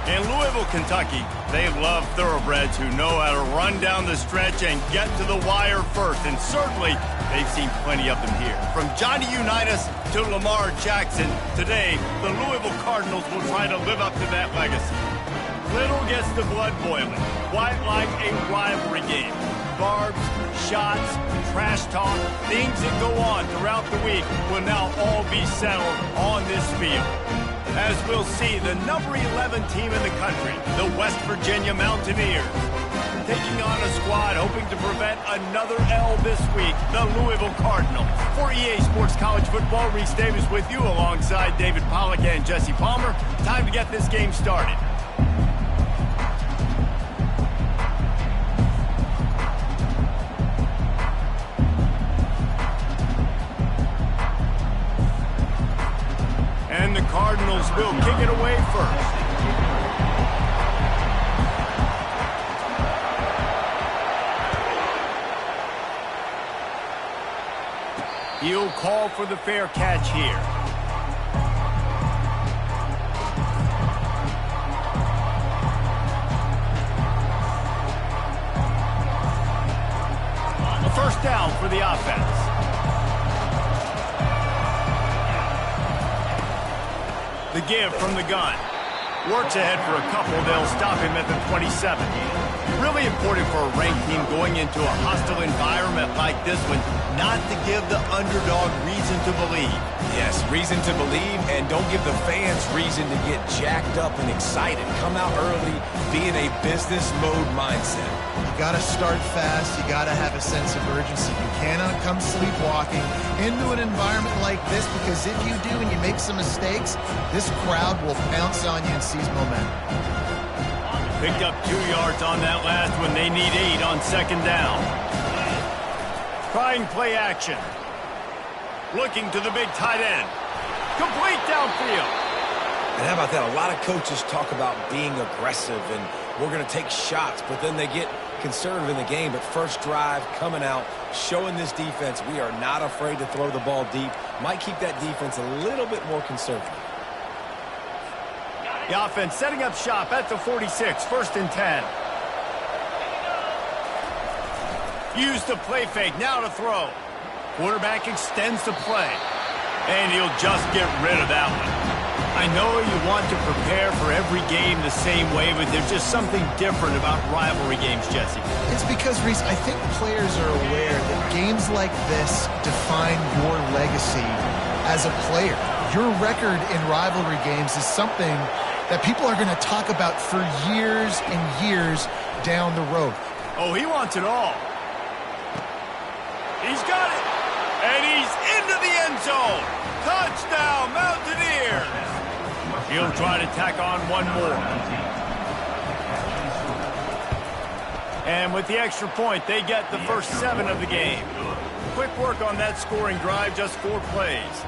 In Louisville, Kentucky, they love thoroughbreds who know how to run down the stretch and get to the wire first, and certainly they've seen plenty of them here. From Johnny Unitas to Lamar Jackson, today the Louisville Cardinals will try to live up to that legacy. Little gets the blood boiling, quite like a rivalry game. Barbs, shots, trash talk, things that go on throughout the week will now all be settled on this field. As we'll see, the number 11 team in the country, the West Virginia Mountaineers, taking on a squad hoping to prevent another L this week, the Louisville Cardinals. For EA Sports College Football, Reese Davis with you alongside David Pollack and Jesse Palmer. Time to get this game started. And the Cardinals will kick it away first. He'll call for the fair catch here. A first down for the offense. The give from the gun. Works ahead for a couple. They'll stop him at the 27. Really important for a ranked team going into a hostile environment like this one, not to give the underdog reason to believe. Yes, reason to believe, and don't give the fans reason to get jacked up and excited. Come out early, be in a business mode mindset. You gotta start fast, you gotta have a sense of urgency. You cannot come sleepwalking into an environment like this, because if you do and you make some mistakes, this crowd will pounce on you and seize momentum. Picked up 2 yards on that last one. They need 8 on second down. Trying play action. Looking to the big tight end. Complete downfield. And how about that? A lot of coaches talk about being aggressive and we're going to take shots, but then they get conservative in the game. But first drive, coming out, showing this defense we are not afraid to throw the ball deep. Might keep that defense a little bit more conservative. The offense setting up shop at the 46, first and 10. Use the play fake, now to throw. Quarterback extends the play, and he'll just get rid of that one. I know you want to prepare for every game the same way, but there's just something different about rivalry games, Jesse. It's because, Reese, I think players are aware that games like this define your legacy as a player. Your record in rivalry games is something that people are going to talk about for years and years down the road. Oh, he wants it all. He's got it. And he's into the end zone. Touchdown, Mountaineers. He'll try to tack on one more. And with the extra point, they get the first 7 of the game. Quick work on that scoring drive, just 4 plays.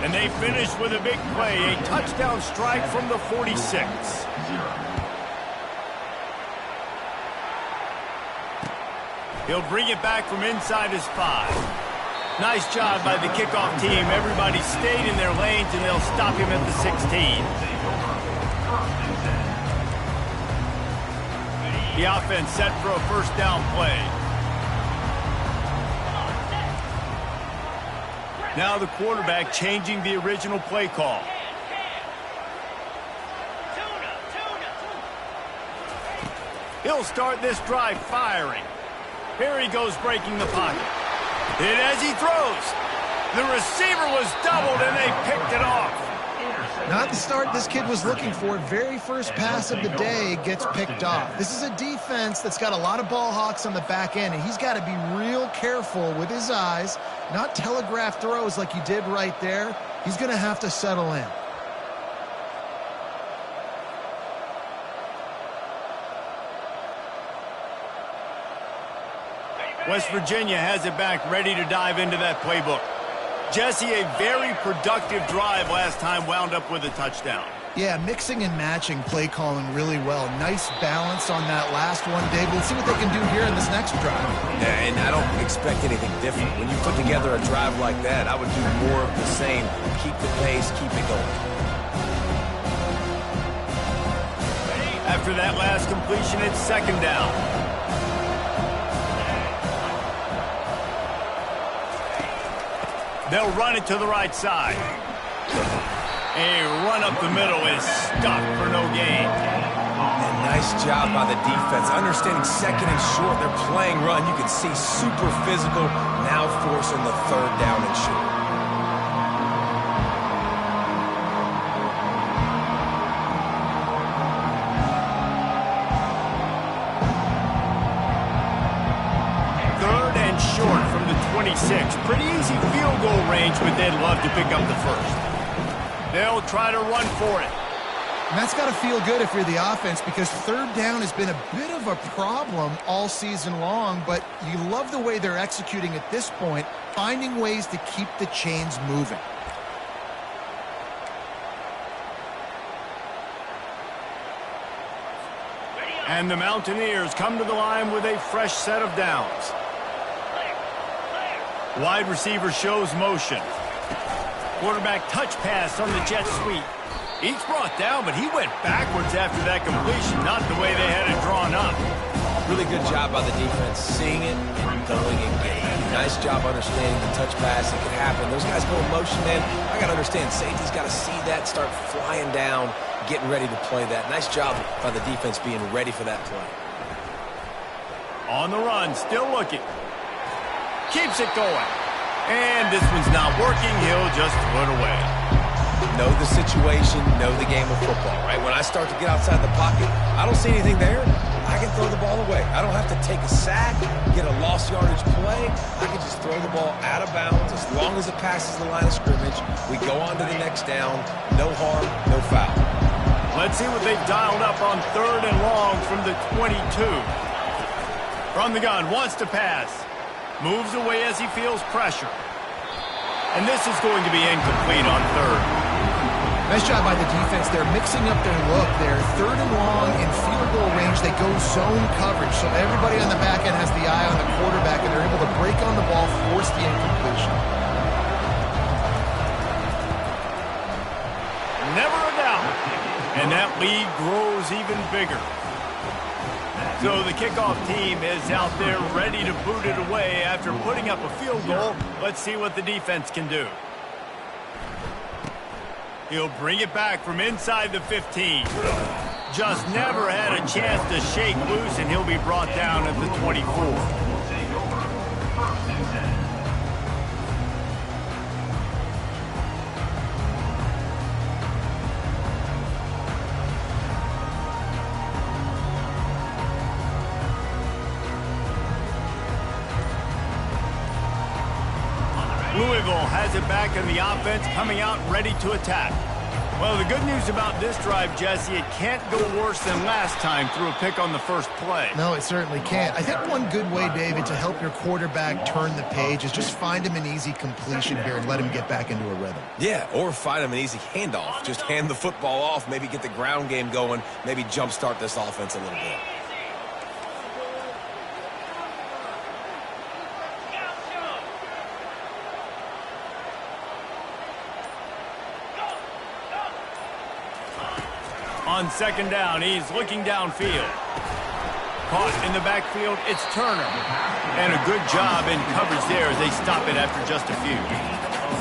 And they finish with a big play, a touchdown strike from the 46. He'll bring it back from inside his 5. Nice job by the kickoff team. Everybody stayed in their lanes, and they'll stop him at the 16. The offense set for a first down play. Now the quarterback changing the original play call. He'll start this drive firing. Here he goes, breaking the pocket. And as he throws, the receiver was doubled and they picked it off. Not the start this kid was looking for. Very first pass of the day gets picked off. This is a defense that's got a lot of ball hawks on the back end, and he's got to be real careful with his eyes, not telegraph throws like he did right there. He's going to have to settle in. West Virginia has it back, ready to dive into that playbook. Jesse, a very productive drive last time, wound up with a touchdown. Yeah, mixing and matching play calling really well. Nice balance on that last one, Dave. We'll see what they can do here in this next drive. Yeah, and I don't expect anything different. When you put together a drive like that, I would do more of the same. Keep the pace, keep it going. After that last completion, it's second down. They'll run it to the right side. A run up the middle is stopped for no gain. And nice job by the defense. Understanding second and short, they're playing run. You can see super physical, now forcing the third down and short. Third and short from the 26. Pretty easy field goal range, but they'd love to pick up the first. They'll try to run for it. And that's got to feel good if you're the offense, because third down has been a bit of a problem all season long, but you love the way they're executing at this point, finding ways to keep the chains moving. And the Mountaineers come to the line with a fresh set of downs. Wide receiver shows motion. Quarterback touch pass on the jet sweep. He's brought down, but he went backwards after that completion, not the way they had it drawn up. Really good job by the defense, seeing it and going and getting it. Nice job understanding the touch pass. It could happen. Those guys go in motion, man. I got to understand, safety's got to see that, start flying down, getting ready to play that. Nice job by the defense being ready for that play. On the run, still looking. Keeps it going. And this one's not working. He'll just throw it away. Know the situation, know the game of football, right? When I start to get outside the pocket, I don't see anything there. I can throw the ball away. I don't have to take a sack, get a lost yardage play. I can just throw the ball out of bounds as long as it passes the line of scrimmage. We go on to the next down. No harm, no foul. Let's see what they've dialed up on third and long from the 22. From the gun, wants to pass. Moves away as he feels pressure. And this is going to be incomplete on third. Nice job by the defense. They're mixing up their look there. Third and long in field goal range. They go zone coverage. So everybody on the back end has the eye on the quarterback, and they're able to break on the ball, force the incompletion. Never a doubt. And that lead grows even bigger. So the kickoff team is out there ready to boot it away after putting up a field goal. Let's see what the defense can do. He'll bring it back from inside the 15. Just never had a chance to shake loose, and he'll be brought down at the 24. Louisville has it back in the offense, coming out ready to attack. Well, the good news about this drive, Jesse, it can't go worse than last time through a pick on the first play. No, it certainly can't. I think one good way, David, to help your quarterback turn the page is just find him an easy completion here and let him get back into a rhythm. Yeah, or find him an easy handoff. Just hand the football off, maybe get the ground game going, maybe jumpstart this offense a little bit. On second down, he's looking downfield. Caught in the backfield, it's Turner. And a good job in coverage there as they stop it after just a few.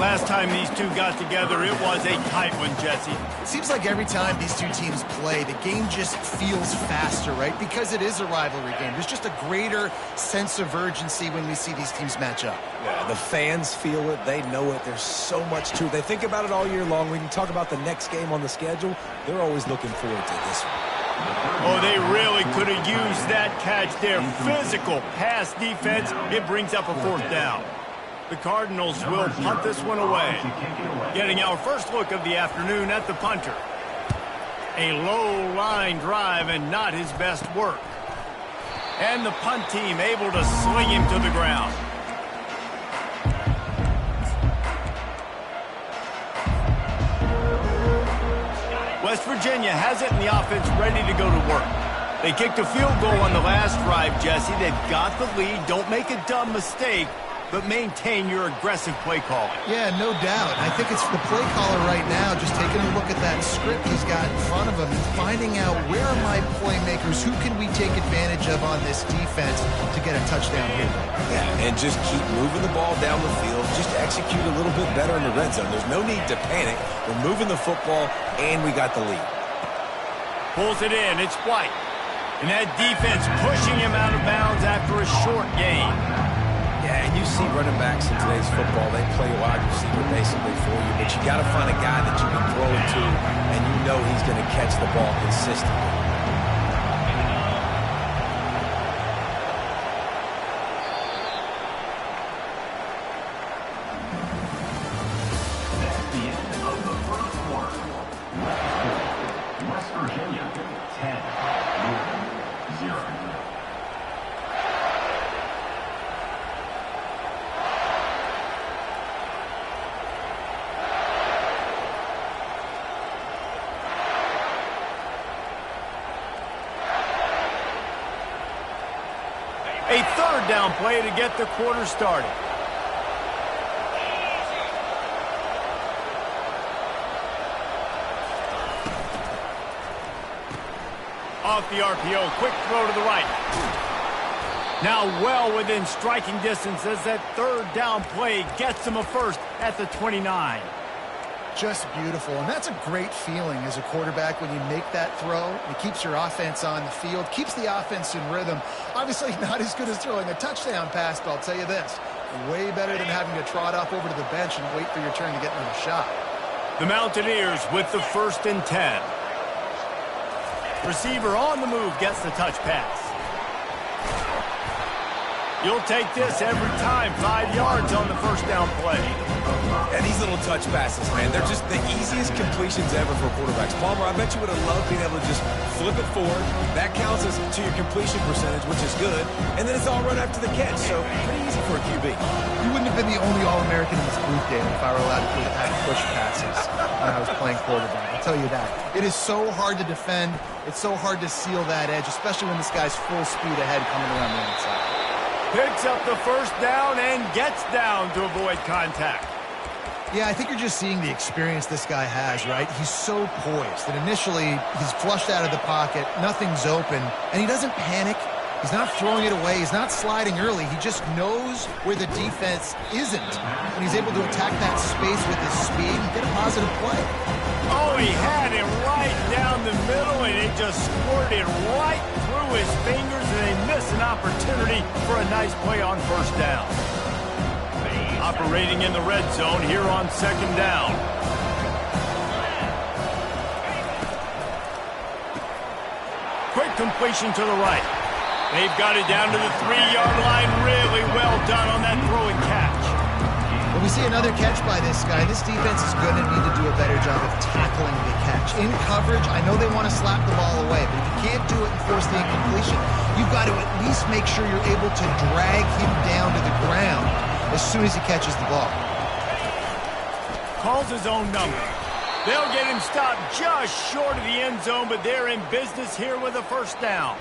Last time these two got together, it was a tight one, Jesse. It seems like every time these two teams play, the game just feels faster, right? Because it is a rivalry game. There's just a greater sense of urgency when we see these teams match up. Yeah, the fans feel it. They know it. There's so much to it. They think about it all year long. We can talk about the next game on the schedule. They're always looking forward to this one. Oh, they really could have used that catch there. Physical pass defense. It brings up a fourth down. The Cardinals will punt this one away. Getting our first look of the afternoon at the punter. A low line drive and not his best work. And the punt team able to sling him to the ground. West Virginia has it, and the offense ready to go to work. They kicked a field goal on the last drive, Jesse. They've got the lead. Don't make a dumb mistake. but maintain your aggressive play calling. Yeah, no doubt. I think it's the play caller right now just taking a look at that script he's got in front of him and finding out where are my playmakers, who can we take advantage of on this defense to get a touchdown here. Yeah, and just keep moving the ball down the field. Just execute a little bit better in the red zone. There's no need to panic. We're moving the football, and we got the lead. Pulls it in. It's White. And that defense pushing him out of bounds after a short gain. Yeah, and you see running backs in today's football, they play wide receiver basically for you, but you got to find a guy that you can throw it to, and you know he's going to catch the ball consistently. That's the end of the first quarter. West Virginia, 10, 0. A third down play to get the quarter started. Off the RPO, quick throw to the right. Now well within striking distance as that third down play gets him a first at the 29. Just beautiful, and that's a great feeling as a quarterback when you make that throw. It keeps your offense on the field, keeps the offense in rhythm. Obviously not as good as throwing a touchdown pass, but I'll tell you this, way better than having to trot up over to the bench and wait for your turn to get another shot. The Mountaineers with the 1st and 10. Receiver on the move gets the touch pass. You'll take this every time. 5 yards on the first down play. And these little touch passes, man, they're just the easiest completions ever for quarterbacks. Palmer, I bet you would have loved being able to just flip it forward. That counts as to your completion percentage, which is good. And then it's all run after the catch, so pretty easy for a QB. You wouldn't have been the only All-American in this booth, Dave, if I were allowed to have push passes when I was playing quarterback. I'll tell you that. It is so hard to defend. It's so hard to seal that edge, especially when this guy's full speed ahead coming around the outside. Picks up the first down and gets down to avoid contact. Yeah, I think you're just seeing the experience this guy has, right? He's so poised that initially he's flushed out of the pocket, nothing's open, and he doesn't panic. He's not throwing it away. He's not sliding early. He just knows where the defense isn't, and he's able to attack that space with his speed and get a positive play. Oh, he had it right down the middle, and it just squirted right through his fingers, and they miss an opportunity for a nice play on first down. Operating in the red zone here on 2nd down. Quick completion to the right. They've got it down to the 3-yard line. Really well done on that throw and catch. When we see another catch by this guy, this defense is going to need to do a better job of tackling the catch. In coverage, I know they want to slap the ball away, but if you can't do it and force the incompletion, you've got to at least make sure you're able to drag him down to the ground as soon as he catches the ball. Calls his own number. They'll get him stopped just short of the end zone, but they're in business here with a first down.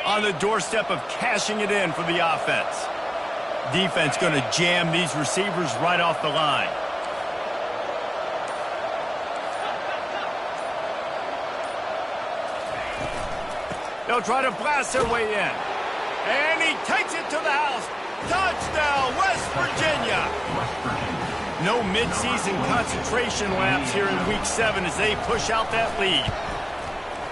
On the doorstep of cashing it in for the offense. Defense going to jam these receivers right off the line. They'll try to blast their way in. And he takes it to the house. Touchdown, West Virginia. No midseason concentration laps here in Week 7 as they push out that lead.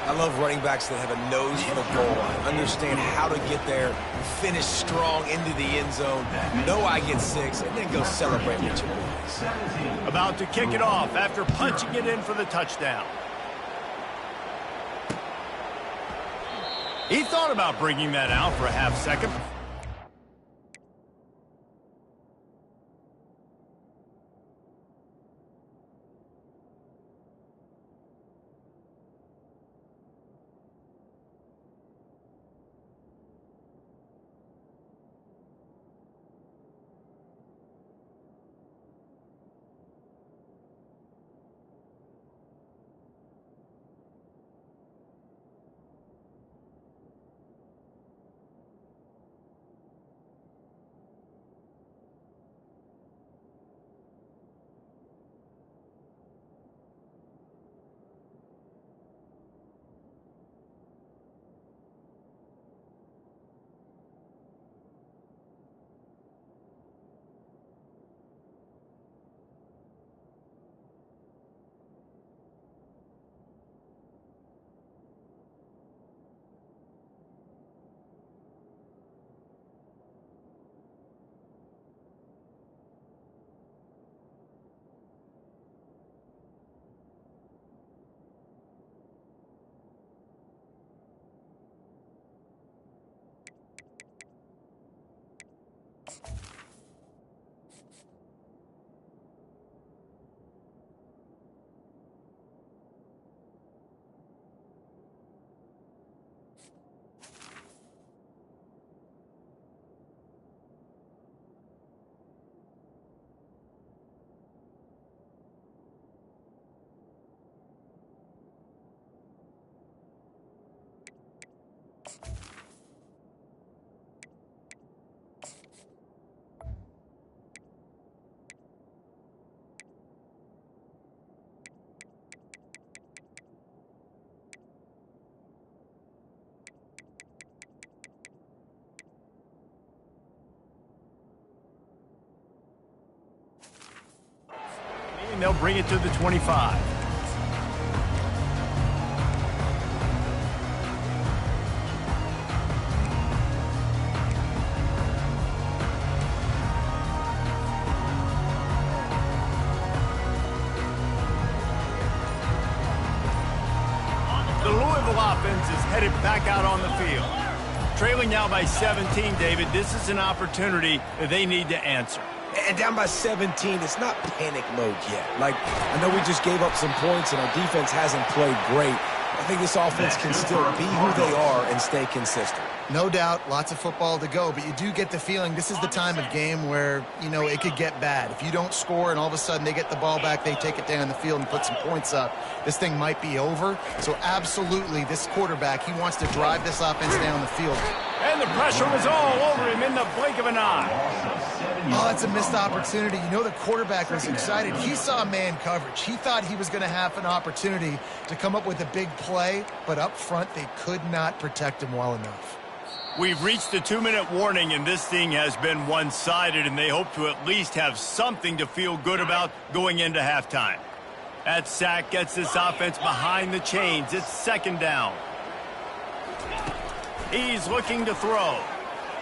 I love running backs that have a nose for the goal line, understand how to get there, finish strong into the end zone, know I get 6, and then go celebrate with your boys. About to kick it off after punching it in for the touchdown. He thought about bringing that out for a half second. they'll bring it to the 25. The Louisville offense is headed back out on the field. Trailing now by 17, David. This is an opportunity that they need to answer. And down by 17, it's not panic mode yet. Like, I know we just gave up some points and our defense hasn't played great. I think this offense can still be who they are and stay consistent. No doubt, lots of football to go, but you do get the feeling this is the time of game where, you know, it could get bad. If you don't score and all of a sudden they get the ball back, they take it down the field and put some points up, this thing might be over. So absolutely, this quarterback, he wants to drive this offense down the field. And the pressure was all over him in the blink of an eye. Oh, that's a missed opportunity. You know, the quarterback was excited. He saw man coverage. He thought he was going to have an opportunity to come up with a big play, but up front, they could not protect him well enough. We've reached the 2-minute warning, and this thing has been one-sided, and they hope to at least have something to feel good about going into halftime. That sack gets this offense behind the chains. It's second down. He's looking to throw.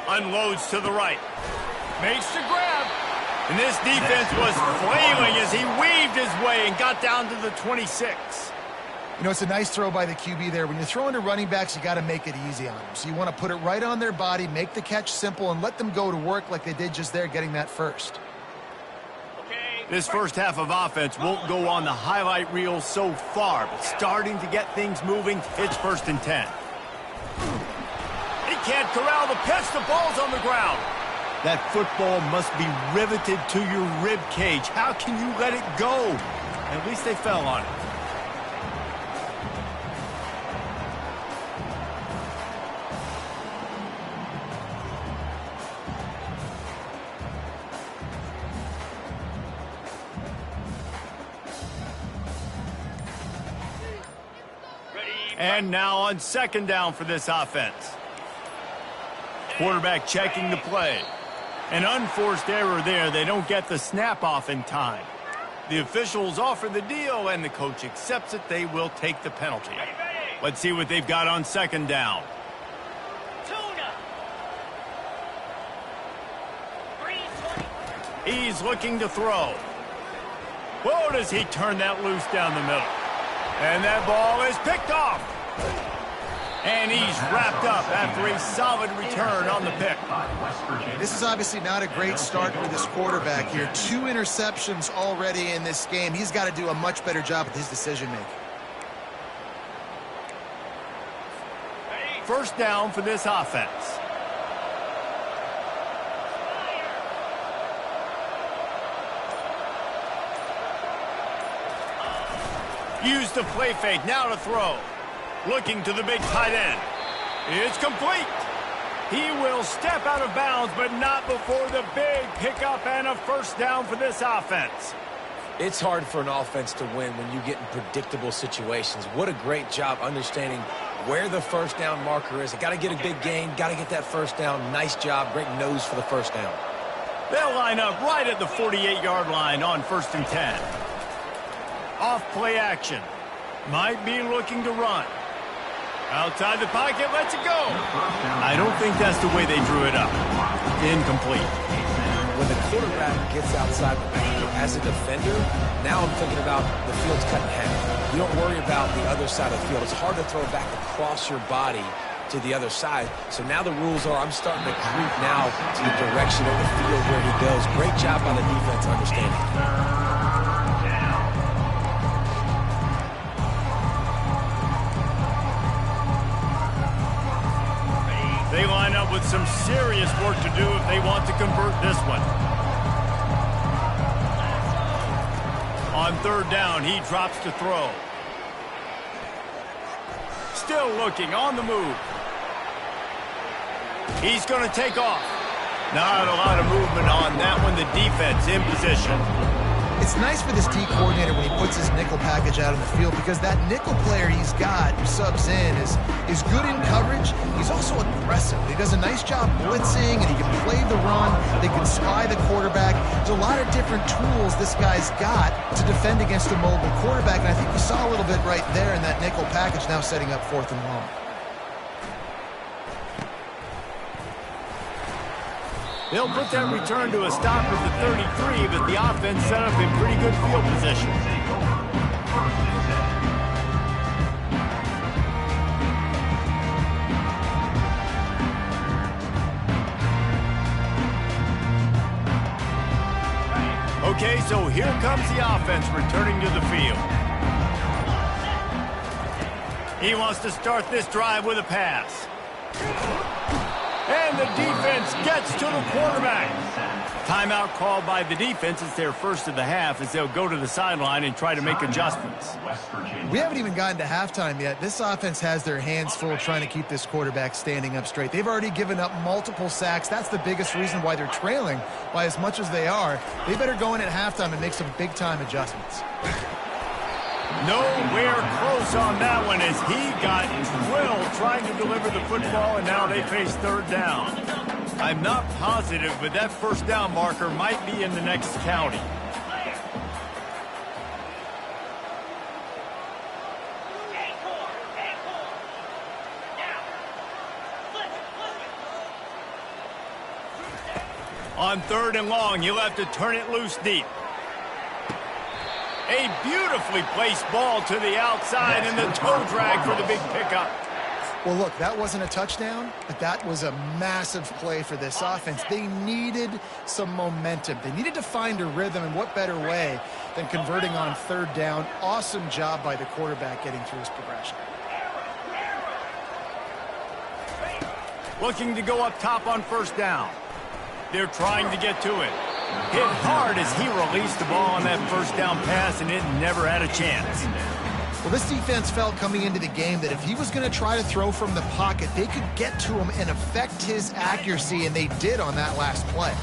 Unloads to the right. Makes the grab. And this defense was flailing as he weaved his way and got down to the 26. You know, it's a nice throw by the QB there. When you're throwing to running backs, you got to make it easy on them. So you want to put it right on their body, make the catch simple, and let them go to work like they did just there, getting that first. This first half of offense won't go on the highlight reel so far, but starting to get things moving, it's 1st and 10. He can't corral the pitch. The ball's on the ground. That football must be riveted to your rib cage. How can you let it go? At least they fell on it. And now on second down for this offense. Quarterback checking the play. An unforced error there. They don't get the snap off in time. The officials offer the deal, and the coach accepts it. They will take the penalty. Let's see what they've got on second down. He's looking to throw. Whoa, does he turn that loose down the middle. And that ball is picked off. And he's wrapped up after a solid return on the pick. This is obviously not a great start for this quarterback here. 2 interceptions already in this game. He's got to do a much better job with his decision-making. First down for this offense. Use the play fake, now to throw. Looking to the big tight end. It's complete. He will step out of bounds, but not before the big pickup and a first down for this offense. It's hard for an offense to win when you get in predictable situations. What a great job understanding where the first down marker is. Got to get a big gain, got to get that first down. Nice job, great nose for the first down. They'll line up right at the 48-yard line on 1st and 10. Off play action. Might be looking to run. Outside the pocket, lets it go. I don't think that's the way they drew it up. Incomplete. When the quarterback gets outside the pocket as a defender, now I'm thinking about the field's cut in half. You don't worry about the other side of the field. It's hard to throw back across your body to the other side. So now the rules are I'm starting to creep now to the direction of the field where he goes. Great job by the defense understanding. They line up with some serious work to do if they want to convert this one. On third down, he drops to throw. Still looking, on the move. He's going to take off. Not a lot of movement on that one. The defense in position. It's nice for this D coordinator when he puts his nickel package out in the field because that nickel player he's got who subs in is good in coverage. He's also aggressive aggressive. He does a nice job blitzing, and he can play the run. They can spy the quarterback. There's a lot of different tools this guy's got to defend against a mobile quarterback, and I think you saw a little bit right there in that nickel package, now setting up 4th and long. They'll put that return to a stop at the 33, but the offense set up in pretty good field position. Okay, so here comes the offense returning to the field. He wants to start this drive with a pass. And the defense gets to the quarterback. Timeout called by the defense. It's their first of the half as they'll go to the sideline and try to make adjustments. We haven't even gotten to halftime yet. This offense has their hands full trying to keep this quarterback standing up straight. They've already given up multiple sacks. That's the biggest reason why they're trailing by as much as they are. They better go in at halftime and make some big-time adjustments. Nowhere close on that one as he got drilled trying to deliver the football, and now they face 3rd down. I'm not positive, but that 1st down marker might be in the next county. On 3rd and long, he'll have to turn it loose deep. A beautifully placed ball to the outside and the toe drag for the big pickup. Well, look, that wasn't a touchdown, but that was a massive play for this offense. They needed some momentum. They needed to find a rhythm, and what better way than converting on 3rd down. Awesome job by the quarterback getting through his progression. Looking to go up top on 1st down. They're trying to get to it. Hit hard as he released the ball on that 1st down pass, and it never had a chance. Well, this defense felt coming into the game that if he was going to try to throw from the pocket, they could get to him and affect his accuracy, and they did on that last play.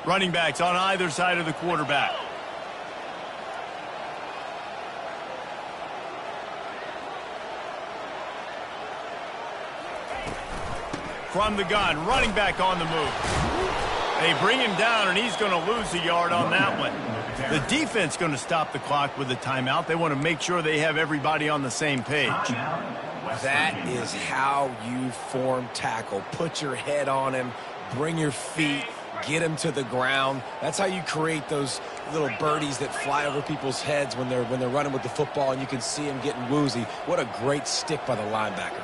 Running backs on either side of the quarterback. From the gun, running back on the move. They bring him down, and he's going to lose a yard on that one. The defense going to stop the clock with a timeout. They want to make sure they have everybody on the same page. That is how you form tackle. Put your head on him, bring your feet, get him to the ground. That's how you create those little birdies that fly over people's heads when they're running with the football, and you can see him getting woozy. What a great stick by the linebacker.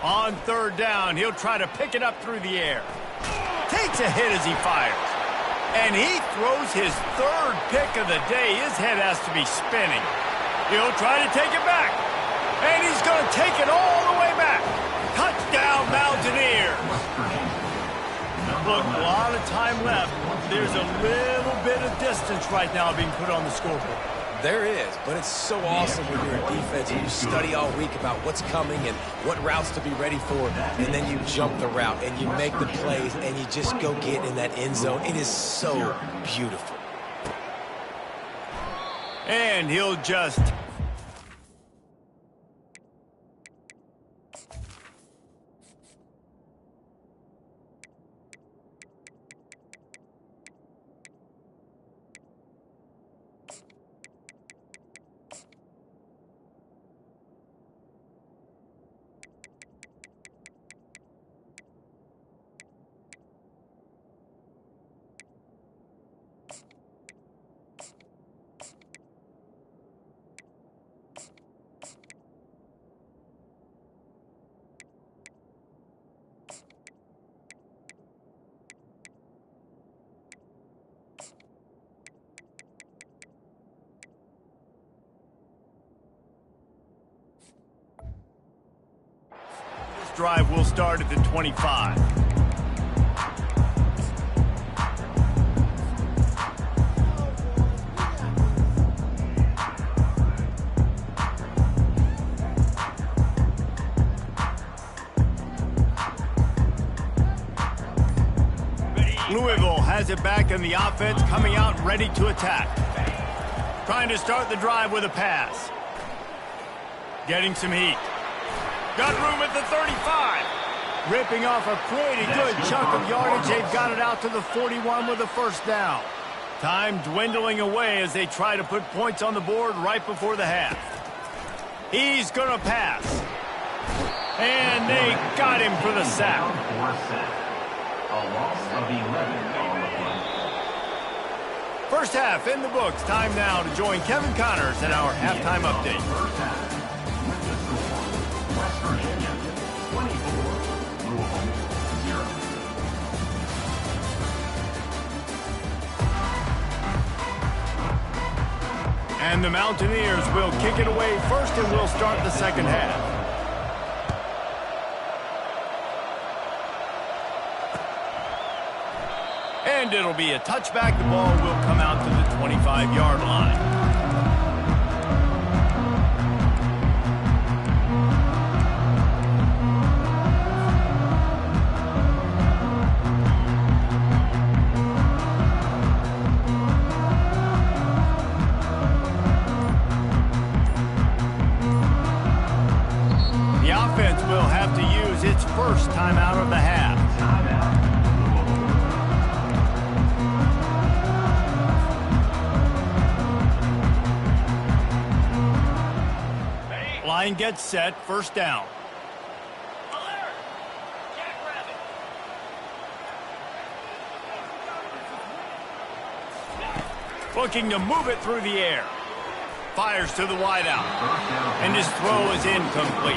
On 3rd down, he'll try to pick it up through the air. Takes a hit as he fires. And he throws his 3rd pick of the day. His head has to be spinning. He'll try to take it back. And he's going to take it all the way back. Touchdown, Mountaineers. Look, a lot of time left. There's a little bit of distance right now being put on the scoreboard. There is, but it's so awesome when you're in defense and you study all week about what's coming and what routes to be ready for, and then you jump the route and you make the plays and you just go get in that end zone. It is so beautiful. And he'll just... drive will start at the 25. Louisville has it back in the offense, coming out ready to attack. Trying to start the drive with a pass. Getting some heat. Got room at the 35. Ripping off a pretty good chunk of yardage. They've got it out to the 41 with a first down. Time dwindling away as they try to put points on the board right before the half. He's going to pass. And they got him for the sack. A loss of 11 on the play. First half in the books. Time now to join Kevin Connors in our halftime update. First half. With the score, West Virginia 24, Louisville 0. And the Mountaineers will kick it away first, and we'll start the second half. And it'll be a touchback. The ball will come out to the 25-yard line. The offense will have to use its first timeout of the half. Line gets set, first down. Looking to move it through the air. Fires to the wideout. And his throw is incomplete.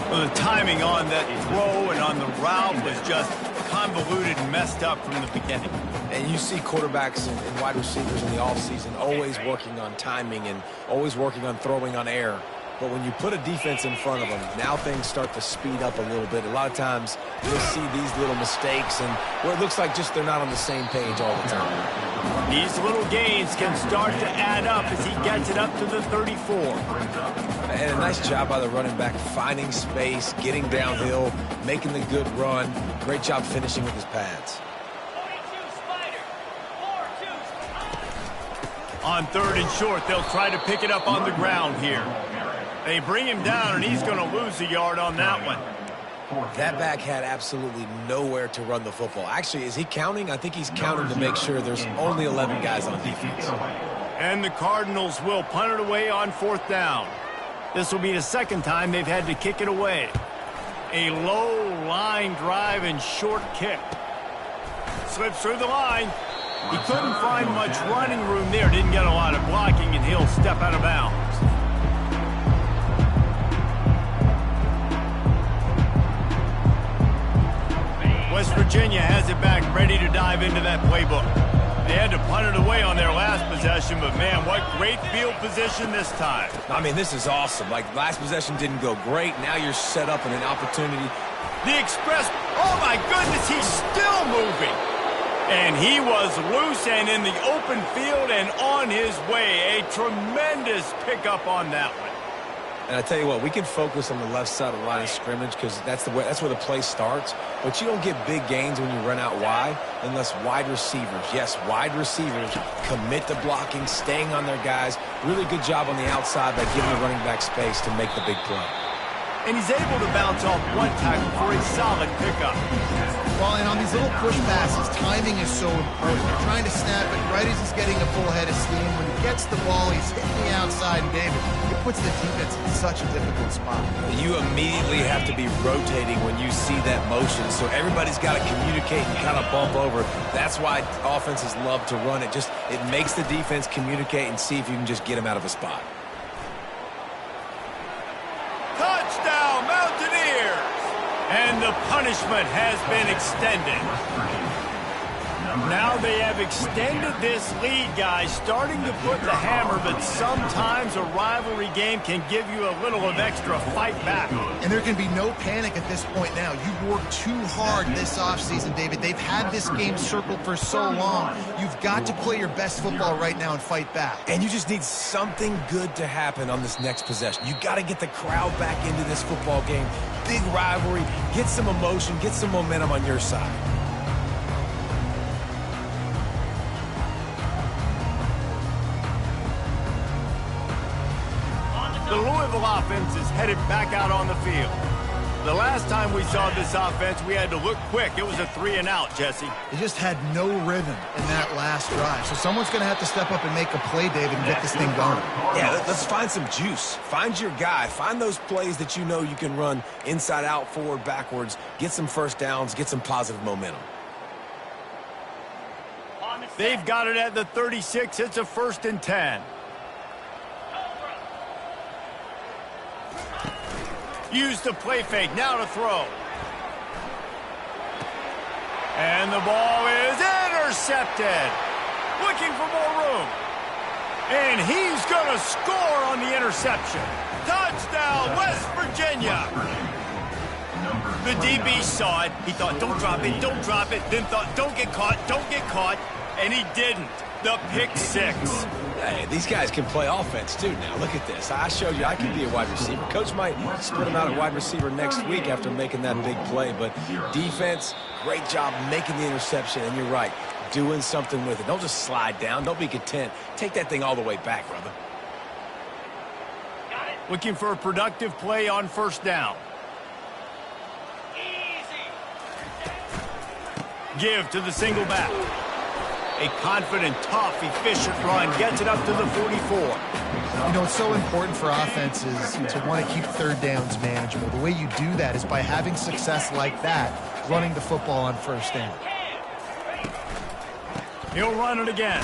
Well, the timing on that throw and on the route was just convoluted and messed up from the beginning. And you see quarterbacks and wide receivers in the offseason always working on timing and always working on throwing on air. But when you put a defense in front of them, now things start to speed up a little bit. A lot of times you'll see these little mistakes and where it looks like just they're not on the same page all the time. These little gains can start to add up as he gets it up to the 34. And a nice job by the running back finding space, getting downhill, making the good run. Great job finishing with his pads. On third and short, they'll try to pick it up on the ground here. They bring him down, and he's going to lose a yard on that one. That back had absolutely nowhere to run the football. Actually, is he counting? I think he's counting to make sure there's only 11 guys on defense. And the Cardinals will punt it away on fourth down. This will be the second time they've had to kick it away. A low line drive and short kick. Slips through the line. He couldn't find much running room there. Didn't get a lot of blocking, and he'll step out of bounds. West Virginia has it back, ready to dive into that playbook. They had to punt it away on their last possession, but man, what great field position this time. I mean, this is awesome. Like, last possession didn't go great. Now you're set up in an opportunity. The express, oh my goodness, he's still moving. And he was loose and in the open field and on his way. A tremendous pickup on that one. And I tell you what, we can focus on the left side of the line of scrimmage because that's where the play starts. But you don't get big gains when you run out wide unless wide receivers, yes, wide receivers, commit to blocking, staying on their guys. Really good job on the outside by giving the running back space to make the big play. And he's able to bounce off one tackle for a solid pickup. Well, and on these little push passes, timing is so important. You're trying to snap it right as he's getting a full head of steam. When he gets the ball, he's hitting the outside, and David, it puts the defense in such a difficult spot. You immediately have to be rotating when you see that motion, so everybody's got to communicate and kind of bump over. That's why offenses love to run it. It makes the defense communicate and see if you can just get him out of a spot. Touchdown, Mountaineers! And the punishment has been extended. Now they have extended this lead, guys, starting to put the hammer, but sometimes a rivalry game can give you a little of extra fight back. And there can be no panic at this point now. You've worked too hard this offseason, David. They've had this game circled for so long. You've got to play your best football right now and fight back. And you just need something good to happen on this next possession. You got to get the crowd back into this football game. Big rivalry, get some emotion, get some momentum on your side. The Louisville Louisville offense is headed back out on the field. The last time we saw this offense, we had to look quick. It was a 3-and-out, Jesse. They just had no rhythm in that last drive. So someone's going to have to step up and make a play, David, and get this thing going. Yeah, let's find some juice. Find your guy. Find those plays that you know you can run inside out, forward, backwards. Get some first downs. Get some positive momentum. They've got it at the 36. It's a 1st and 10. Use the play fake, now to throw. And the ball is intercepted. Looking for more room. And he's going to score on the interception. Touchdown, West Virginia. The DB saw it. He thought, don't drop it, don't drop it. Then thought, don't get caught, don't get caught. And he didn't. The pick 6. Hey, these guys can play offense, too, now. Look at this. I showed you I can be a wide receiver. Coach might split him out at wide receiver next week after making that big play. But defense, great job making the interception. And you're right, doing something with it. Don't just slide down. Don't be content. Take that thing all the way back, brother. Looking for a productive play on 1st down. Give to the single back. A confident, tough, efficient run gets it up to the 44. You know, it's so important for offenses to want to keep 3rd downs manageable. The way you do that is by having success like that, running the football on 1st down. He'll run it again.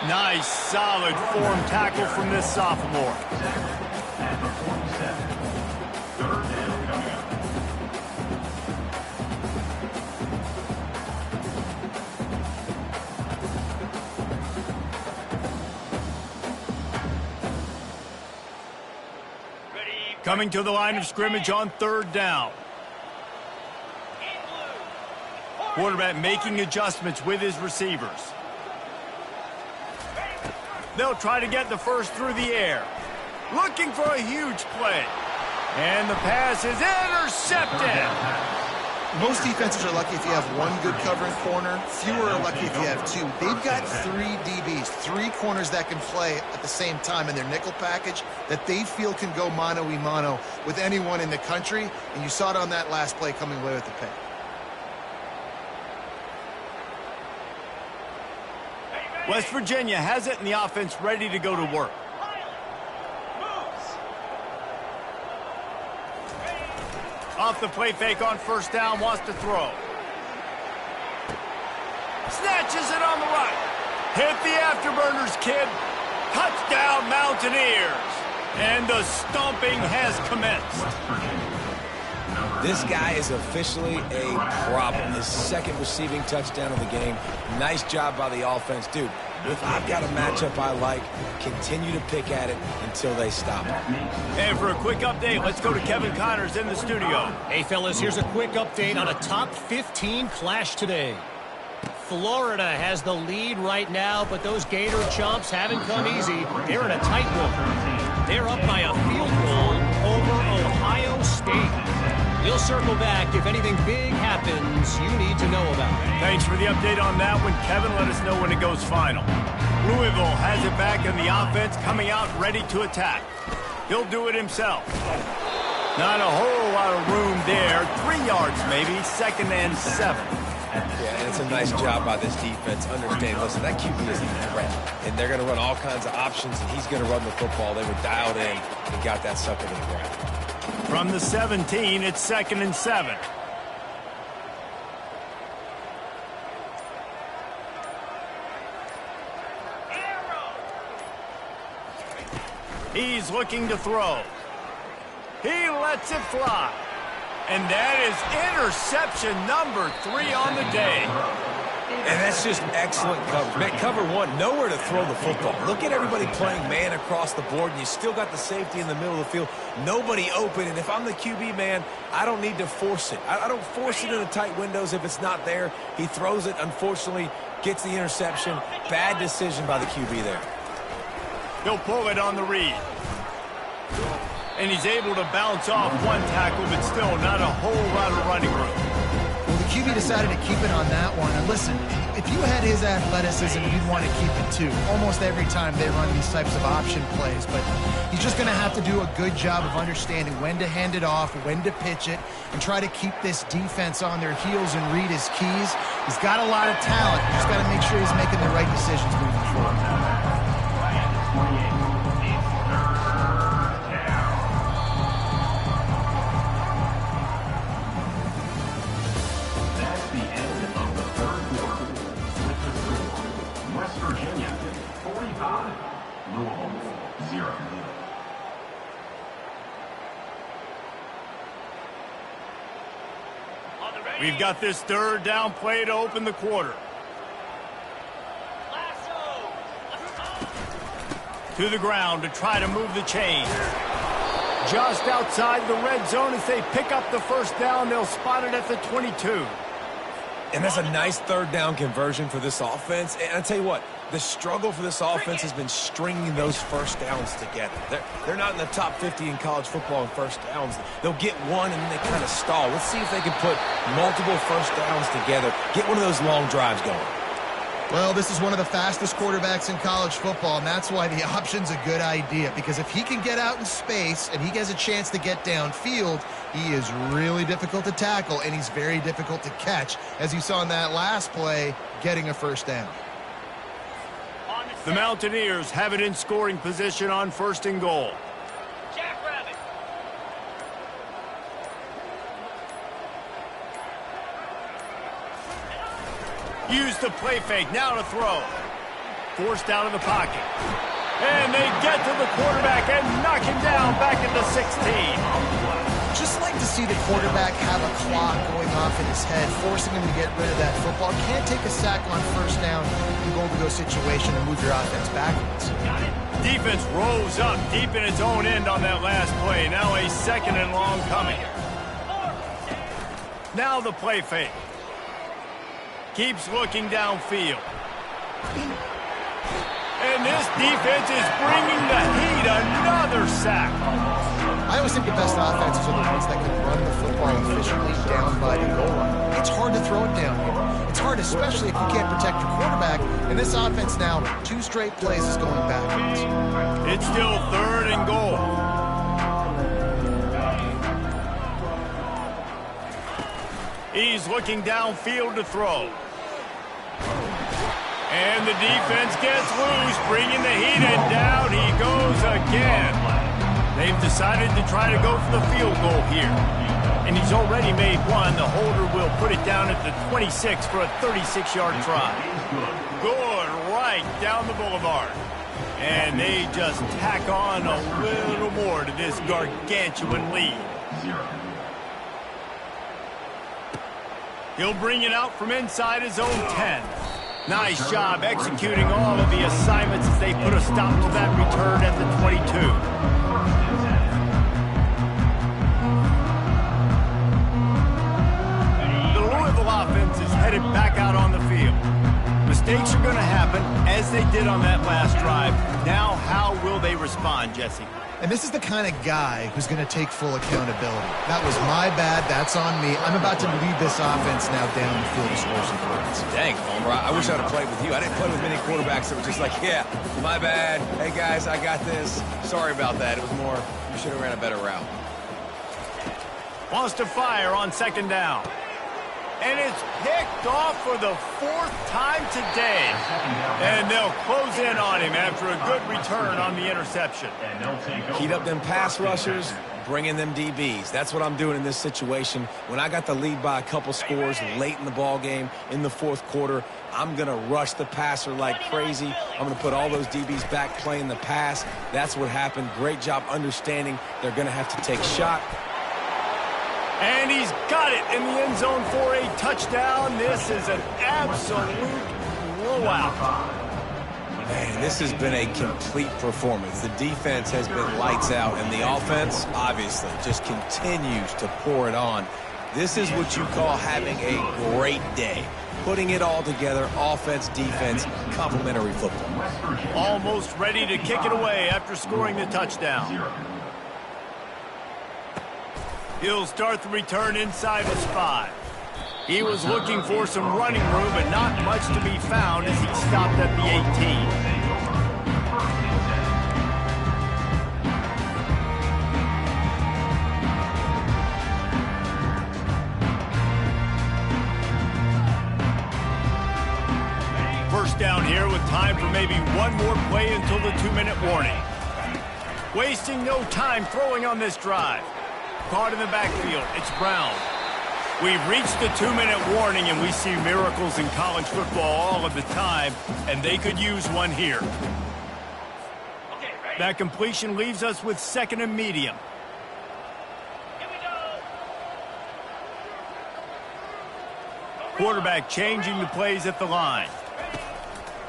Nice, solid form tackle from this sophomore. Coming to the line of scrimmage on 3rd down. Quarterback making adjustments with his receivers. They'll try to get the first through the air. Looking for a huge play. And the pass is intercepted. Most defenses are lucky if you have one good covering corner. Fewer are lucky if you have 2. They've got 3 DBs, 3 corners that can play at the same time in their nickel package that they feel can go mano-a-mano with anyone in the country. And you saw it on that last play coming away with the pick. West Virginia has it in the offense ready to go to work. Off the play fake on 1st down, wants to throw. Snatches it on the right. Hit the afterburners, kid. Touchdown, Mountaineers. And the stomping has commenced. This guy is officially a problem. His 2nd receiving touchdown of the game. Nice job by the offense. Dude, if I've got a matchup I like, continue to pick at it until they stop it. And for a quick update, let's go to Kevin Connors in the studio. Hey, fellas, here's a quick update on a top 15 clash today. Florida has the lead right now, but those Gator chomps haven't come easy. They're in a tight one. They're up by a field goal over Ohio State. We'll circle back if anything big happens you need to know about. Thanks for the update on that one, Kevin. Let us know when it goes final. Louisville has it back in the offense, coming out ready to attack. He'll do it himself. Not a whole lot of room there. 3 yards maybe, 2nd and 7. Yeah, and it's a nice job by this defense. Understand, listen, that QB is a threat. And they're going to run all kinds of options, and he's going to run the football. They were dialed in and got that sucker to the ground. From the 17, it's 2nd and 7. He's looking to throw. He lets it fly. And that is interception number 3 on the day. And that's just excellent coverage. Man, cover 1, nowhere to throw the football. Look at everybody playing man across the board, and you still got the safety in the middle of the field. Nobody open, and if I'm the QB, man, I don't need to force it. I don't force it in the tight windows if it's not there. He throws it, unfortunately, gets the interception. Bad decision by the QB there. He'll pull it on the read. And he's able to bounce off one tackle, but still not a whole lot of running room. Well, the QB decided to keep it on that one. And listen, if you had his athleticism, you'd want to keep it too. Almost every time they run these types of option plays. But he's just going to have to do a good job of understanding when to hand it off, when to pitch it, and try to keep this defense on their heels and read his keys. He's got a lot of talent. He's got to make sure he's making the right decisions moving forward. We've got this third down play to open the quarter. To the ground to try to move the chain. Just outside the red zone as they pick up the first down. They'll spot it at the 22. And that's a nice third down conversion for this offense. And I tell you what, the struggle for this offense has been stringing those first downs together. They're not in the top 50 in college football in first downs. They'll get one and then they kind of stall. Let's see if they can put multiple first downs together, get one of those long drives going. Well, this is one of the fastest quarterbacks in college football, and that's why the option's a good idea. Because if he can get out in space and he gets a chance to get downfield, he is really difficult to tackle, and he's very difficult to catch. As you saw in that last play, getting a first down. The Mountaineers have it in scoring position on first and goal. Use the play fake, now to throw. Forced out of the pocket. And they get to the quarterback and knock him down back at the 16. Just like to see the quarterback have a clock going off in his head, forcing him to get rid of that football. Can't take a sack on first down in goal-to-go situation and move your offense backwards. Defense rose up deep in its own end on that last play. Now a second and long coming. Now the play fake. Keeps looking downfield. And this defense is bringing the heat. Another sack. I always think the best offenses are the ones that can run the football efficiently down by the goal line. It's hard to throw it down here. It's hard, especially if you can't protect your quarterback. And this offense now, 2 straight plays is going backwards. It's still third and goal. He's looking downfield to throw. And the defense gets loose, bringing the heat, and down he goes again. They've decided to try to go for the field goal here. And he's already made one. The holder will put it down at the 26 for a 36-yard try. Good, right down the boulevard. And they just tack on a little more to this gargantuan lead. He'll bring it out from inside his own 10. Nice job executing all of the assignments as they put a stop to that return at the 22. The Louisville offense is headed back out on the field. Mistakes are going to happen, as they did on that last drive. Now, how will they respond, Jesse? And this is the kind of guy who's going to take full accountability. That was my bad. That's on me. I'm about to lead this offense now down the field to score some points. Dang, Homer, I wish I'd have played with you. I didn't play with many quarterbacks that were just like, yeah, my bad. Hey, guys, I got this. Sorry about that. It was more, you should have ran a better route. Wants to fire on second down. And it's picked off for the 4th time today. And they'll close in on him after a good return on the interception. Heat up them pass rushers, bring in them DBs. That's what I'm doing in this situation. When I got the lead by a couple scores late in the ball game, in the 4th quarter, I'm going to rush the passer like crazy. I'm going to put all those DBs back playing the pass. That's what happened. Great job understanding they're going to have to take shot. And he's got it in the end zone for a touchdown. This is an absolute blowout. Man, this has been a complete performance. The defense has been lights out, and the offense, obviously, just continues to pour it on. This is what you call having a great day. Putting it all together, offense, defense, complementary football. Almost ready to kick it away after scoring the touchdown. He'll start the return inside his 5. He was looking for some running room, but not much to be found as he stopped at the 18. First down here with time for maybe one more play until the 2-minute warning. Wasting no time throwing on this drive. Caught in the backfield, it's Brown. We've reached the 2-minute warning, and we see miracles in college football all of the time, and they could use one here. That completion leaves us with 2nd and medium. Quarterback changing the plays at the line.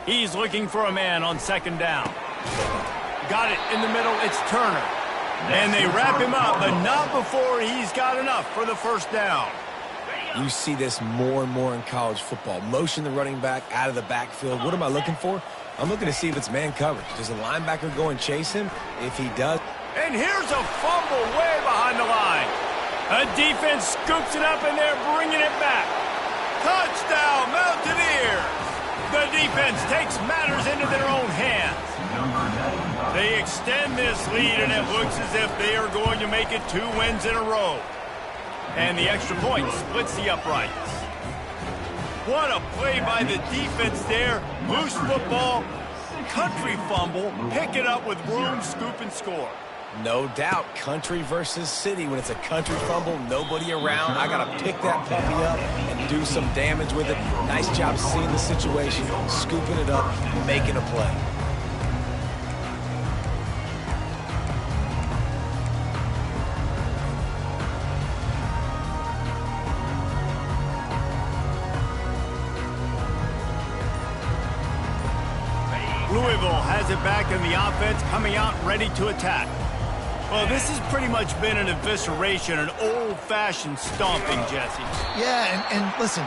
He's looking for a man on 2nd down. Got it in the middle, it's Turner. And they wrap him up, but not before he's got enough for the 1st down. You see this more and more in college football. Motion the running back out of the backfield. What am I looking for? I'm looking to see if it's man coverage. Does the linebacker go and chase him? If he does. And here's a fumble way behind the line. A defense scoops it up, and they're bringing it back. Touchdown, Mountaineers! The defense takes matters into their own hands. They extend this lead, and it looks as if they are going to make it 2 wins in a row. And the extra point splits the uprights. What a play by the defense there. Loose football, country fumble, pick it up with room, scoop, and score. No doubt, country versus city. When it's a country fumble, nobody around. I got to pick that puppy up and do some damage with it. Nice job seeing the situation, scooping it up, making a play. Louisville has it back in the offense, coming out ready to attack. Well, this has pretty much been an evisceration, an old-fashioned stomping, Jesse. Yeah, and listen,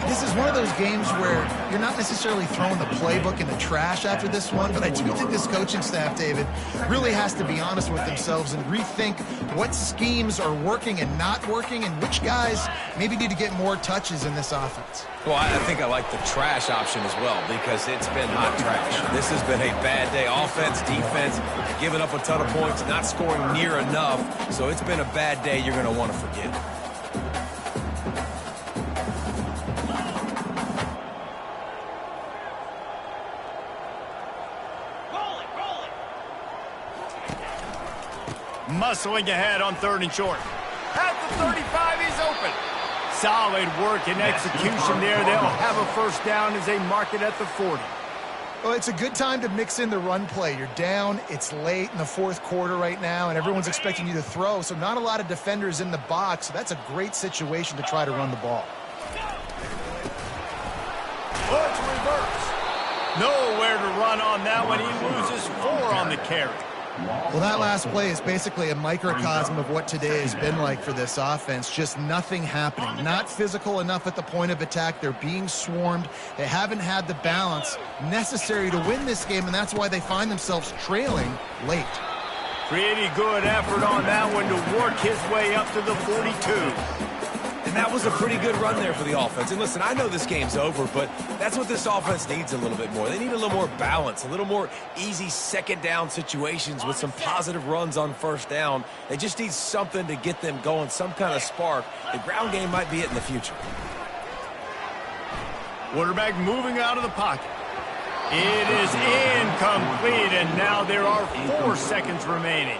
this is one of those games where you're not necessarily throwing the playbook in the trash after this one, but I do think this coaching staff, David, really has to be honest with themselves and rethink what schemes are working and not working and which guys maybe need to get more touches in this offense. Well, I think I like the trash option as well because it's been hot trash. This has been a bad day. Offense, defense, giving up a ton of points, not scoring near enough. So it's been a bad day you're going to want to forget. Muscling ahead on 3rd and short. At the 35, he's open. Solid work and execution there. They'll have a 1st down as they mark it at the 40. Well, it's a good time to mix in the run play. You're down, it's late in the 4th quarter right now, and everyone's expecting you to throw, so not a lot of defenders in the box, so that's a great situation to try to run the ball. Let's reverse. Nowhere to run on that one. He loses 4 on the carry. Well, that last play is basically a microcosm of what today has been like for this offense. Just nothing happening. Not physical enough at the point of attack. They're being swarmed. They haven't had the balance necessary to win this game, and that's why they find themselves trailing late. Pretty good effort on that one to work his way up to the 42. And that was a pretty good run there for the offense. And listen, I know this game's over, but that's what this offense needs a little bit more. They need a little more balance, a little more easy 2nd down situations with some positive runs on 1st down. They just need something to get them going, some kind of spark. The ground game might be it in the future. Quarterback moving out of the pocket. It is incomplete, and now there are 4 seconds remaining.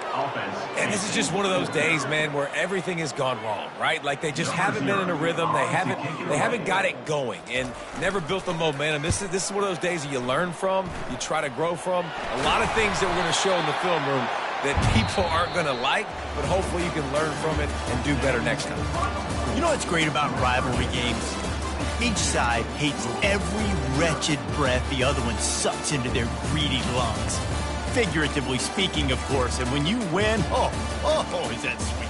And this is just one of those days, man, where everything has gone wrong, right? Like they just haven't been in a rhythm. They haven't got it going and never built the momentum. This is one of those days that you learn from, you try to grow from. A lot of things that we're going to show in the film room that people aren't going to like, but hopefully you can learn from it and do better next time. You know what's great about rivalry games? Each side hates every wretched breath the other one sucks into their greedy lungs. Figuratively speaking, of course, and when you win, oh, is that sweet.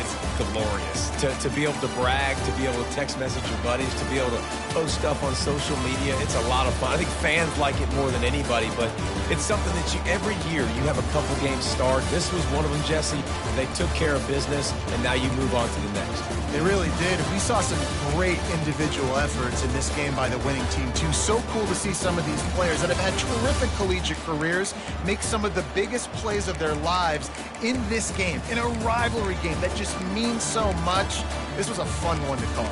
It's glorious. to be able to brag, to be able to text message your buddies, to be able to post stuff on social media. It's a lot of fun. I think fans like it more than anybody, but it's something that every year you have a couple games start. This was one of them, Jesse. They took care of business, and now you move on to the next. They really did. We saw some great individual efforts in this game by the winning team, too. So cool to see some of these players that have had terrific collegiate careers make some of the biggest plays of their lives in this game, in a rivalry game that just means so much. This was a fun one to call.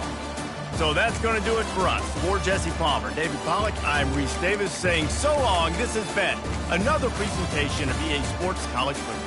So that's going to do it for us. For Jesse Palmer, David Pollack, I'm Reese Davis saying so long. This has been another presentation of EA Sports College Football.